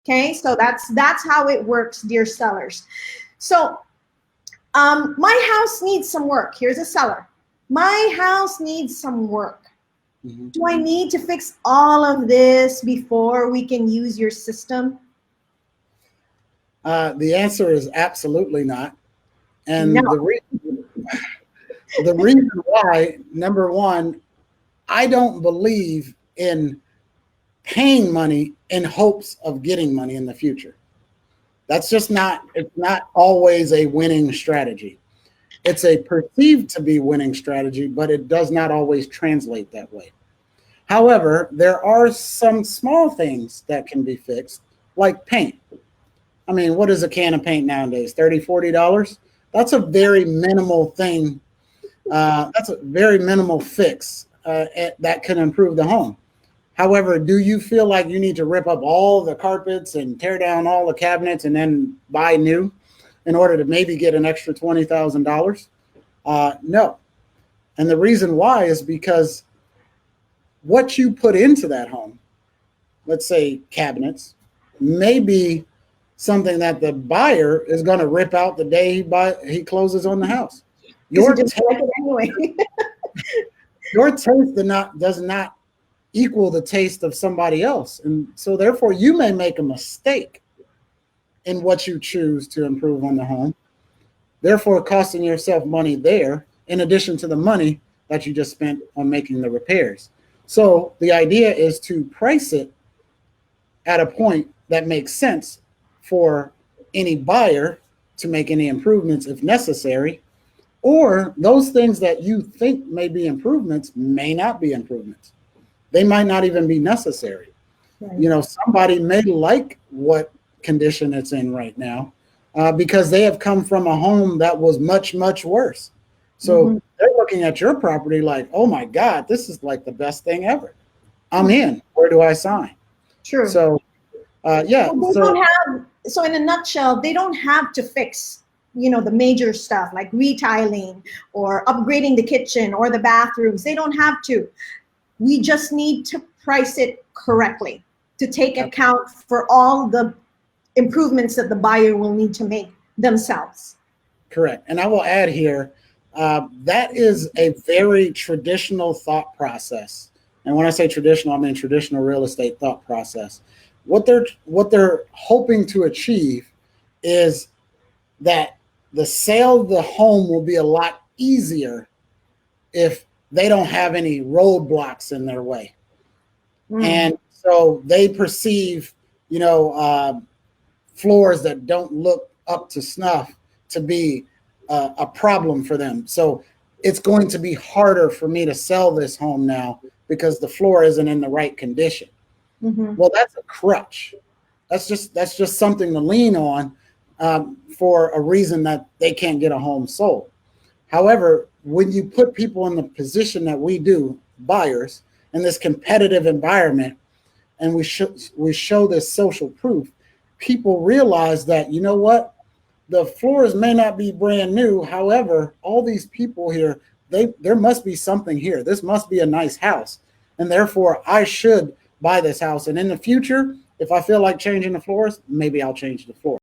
Okay, so that's how it works, dear sellers. So my house needs some work. Here's a seller. My house needs some work. Mhm. Do I need to fix all of this before we can use your system? The answer is absolutely not. No. And the reason why, number one, I don't believe in paying money in hopes of getting money in the future. That's just not, it's not always a winning strategy. It's a perceived to be winning strategy, but it does not always translate that way. However, there are some small things that can be fixed, like paint. I mean, what is a can of paint nowadays? $30, $40? That's a very minimal thing. That's a very minimal fix that can improve the home. However, do you feel like you need to rip up all the carpets and tear down all the cabinets and then buy new in order to maybe get an extra $20,000? No. And the reason why is because what you put into that home, let's say cabinets, may be something that the buyer is going to rip out the day he closes on the house. Because Your you just taste, like it anyway. your taste does not equal the taste of somebody else. And so therefore you may make a mistake in what you choose to improve on the home, therefore costing yourself money there in addition to the money that you just spent on making the repairs. So the idea is to price it at a point that makes sense for any buyer to make any improvements if necessary, or those things that you think may be improvements may not be improvements. They might not even be necessary. Right. You know, somebody may like what condition it's in right now because they have come from a home that was much, much worse. So they're looking at your property like, oh my God, this is like the best thing ever. I'm in. Where do I sign? True. So, yeah. Well, they don't have, so in a nutshell, they don't have to fix, the major stuff like retiling or upgrading the kitchen or the bathrooms. They don't have to. We just need to price it correctly to take account for all the improvements that the buyer will need to make themselves. Correct. And I will add here, that is a very traditional thought process. And when I say traditional, I mean traditional real estate thought process. What they're hoping to achieve is that the sale of the home will be a lot easier if they don't have any roadblocks in their way. And so they perceive, floors that don't look up to snuff to be a problem for them. So it's going to be harder for me to sell this home now because the floor isn't in the right condition. Well, that's a crutch. That's just something to lean on for a reason that they can't get a home sold. However, when you put people in the position that we do, buyers, in this competitive environment, and we show this social proof, people realize that, you know what, the floors may not be brand new. However, all these people here, there must be something here. This must be a nice house. And therefore, I should buy this house. And in the future, if I feel like changing the floors, maybe I'll change the floor.